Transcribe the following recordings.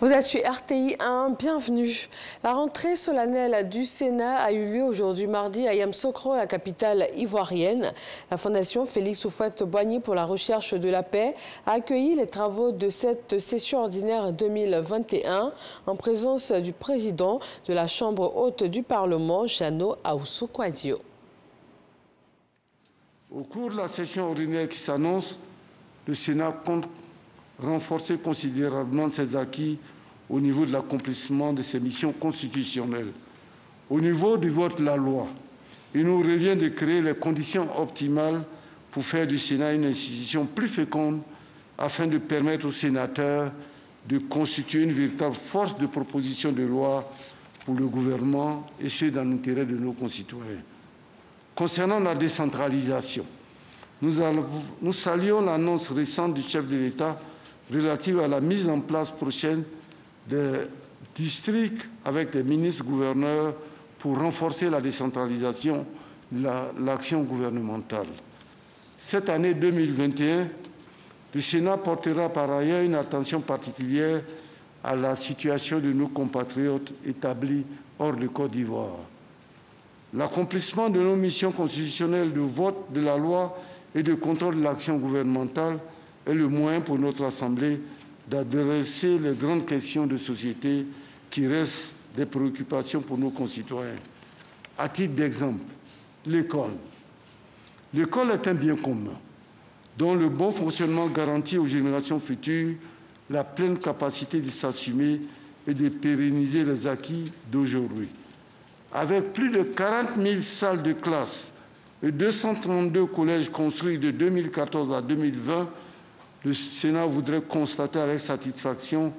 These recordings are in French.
Vous êtes sur RTI 1, bienvenue. La rentrée solennelle du Sénat a eu lieu aujourd'hui mardi à Yamoussoukro, la capitale ivoirienne. La Fondation Félix Houphouët-Boigny pour la recherche de la paix a accueilli les travaux de cette session ordinaire 2021 en présence du président de la Chambre haute du Parlement, Jano Ahoussou-Kouadio. Au cours de la session ordinaire qui s'annonce, le Sénat compte renforcer considérablement ses acquis au niveau de l'accomplissement de ses missions constitutionnelles. Au niveau du vote de la loi, il nous revient de créer les conditions optimales pour faire du Sénat une institution plus féconde afin de permettre aux sénateurs de constituer une véritable force de proposition de loi pour le gouvernement et ce dans l'intérêt de nos concitoyens. Concernant la décentralisation, nous saluons l'annonce récente du chef de l'État relative à la mise en place prochaine des districts avec les ministres-gouverneurs pour renforcer la décentralisation de l'action gouvernementale. Cette année 2021, le Sénat portera par ailleurs une attention particulière à la situation de nos compatriotes établis hors de Côte d'Ivoire. L'accomplissement de nos missions constitutionnelles de vote de la loi et de contrôle de l'action gouvernementale est le moyen pour notre Assemblée d'adresser les grandes questions de société qui restent des préoccupations pour nos concitoyens. À titre d'exemple, l'école. L'école est un bien commun dont le bon fonctionnement garantit aux générations futures la pleine capacité de s'assumer et de pérenniser les acquis d'aujourd'hui. Avec plus de 40 000 salles de classe et 232 collèges construits de 2014 à 2020, le Sénat voudrait constater avec satisfaction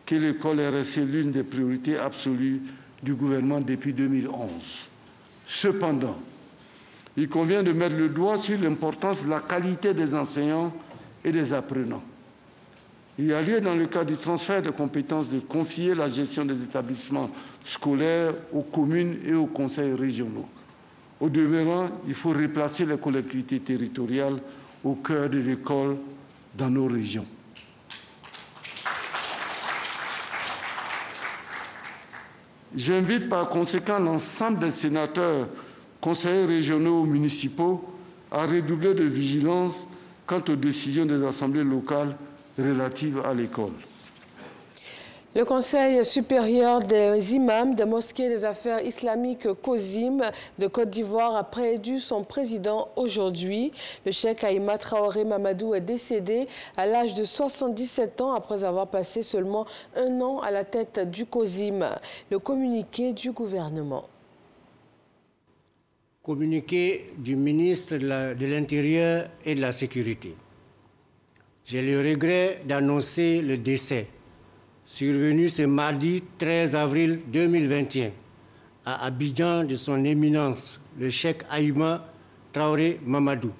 que l'école est restée l'une des priorités absolues du gouvernement depuis 2011. Cependant, il convient de mettre le doigt sur l'importance de la qualité des enseignants et des apprenants. Il y a lieu, dans le cadre du transfert de compétences, de confier la gestion des établissements scolaires aux communes et aux conseils régionaux. Au demeurant, il faut replacer les collectivités territoriales au cœur de l'école dans nos régions. J'invite par conséquent l'ensemble des sénateurs, conseillers régionaux ou municipaux à redoubler de vigilance quant aux décisions des assemblées locales relatives à l'école. Le Conseil supérieur des imams des mosquées des affaires islamiques COSIM de Côte d'Ivoire a préélu son président aujourd'hui. Le cheikh Aïma Traoré Mamadou est décédé à l'âge de 77 ans après avoir passé seulement 1 an à la tête du COSIM. Le communiqué du gouvernement. Communiqué du ministre de l'Intérieur et de la Sécurité. J'ai le regret d'annoncer le décès survenu ce mardi 13 avril 2021 à Abidjan de son éminence, le cheikh Aïma Traoré Mamadou,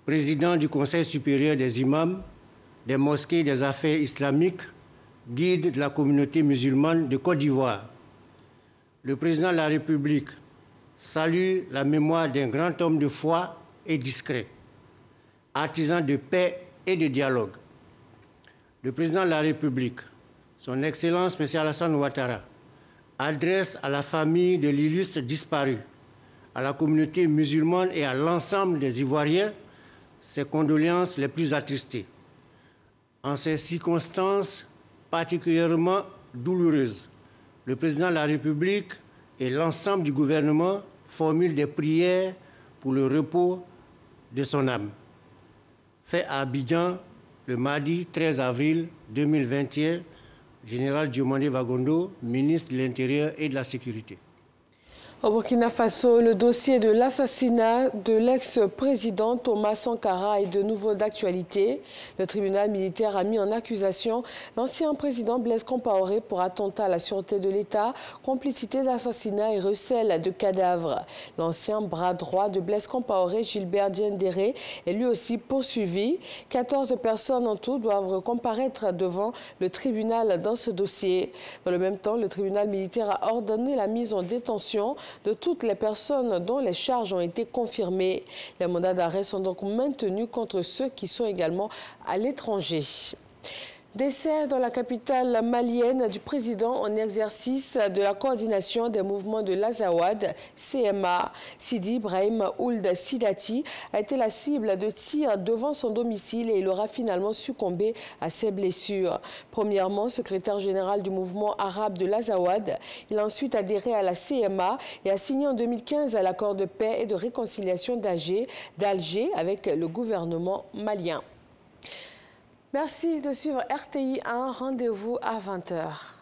président du Conseil supérieur des imams, des mosquées des affaires islamiques, guide de la communauté musulmane de Côte d'Ivoire. Le président de la République salue la mémoire d'un grand homme de foi et discret, artisan de paix et de dialogue. Le président de la République, son Excellence M. Alassane Ouattara, adresse à la famille de l'illustre disparu, à la communauté musulmane et à l'ensemble des Ivoiriens ses condoléances les plus attristées. En ces circonstances particulièrement douloureuses, le président de la République et l'ensemble du gouvernement formulent des prières pour le repos de son âme. Fait à Abidjan le mardi 13 avril 2021, Général Diomandé Vagondo, ministre de l'Intérieur et de la Sécurité. Au Burkina Faso, le dossier de l'assassinat de l'ex-président Thomas Sankara est de nouveau d'actualité. Le tribunal militaire a mis en accusation l'ancien président Blaise Compaoré pour attentat à la sûreté de l'État, complicité d'assassinat et recel de cadavres. L'ancien bras droit de Blaise Compaoré, Gilbert Diendéré, est lui aussi poursuivi. 14 personnes en tout doivent comparaître devant le tribunal dans ce dossier. Dans le même temps, le tribunal militaire a ordonné la mise en détention de toutes les personnes dont les charges ont été confirmées. Les mandats d'arrêt sont donc maintenus contre ceux qui sont également à l'étranger. Décès dans la capitale malienne du président en exercice de la coordination des mouvements de l'Azawad, CMA. Sidi Ibrahim Ould Sidati a été la cible de tirs devant son domicile et il aura finalement succombé à ses blessures. Premièrement, secrétaire général du mouvement arabe de l'Azawad, il a ensuite adhéré à la CMA et a signé en 2015 à l'accord de paix et de réconciliation d'Alger avec le gouvernement malien. Merci de suivre RTI 1. Rendez-vous à 20 h.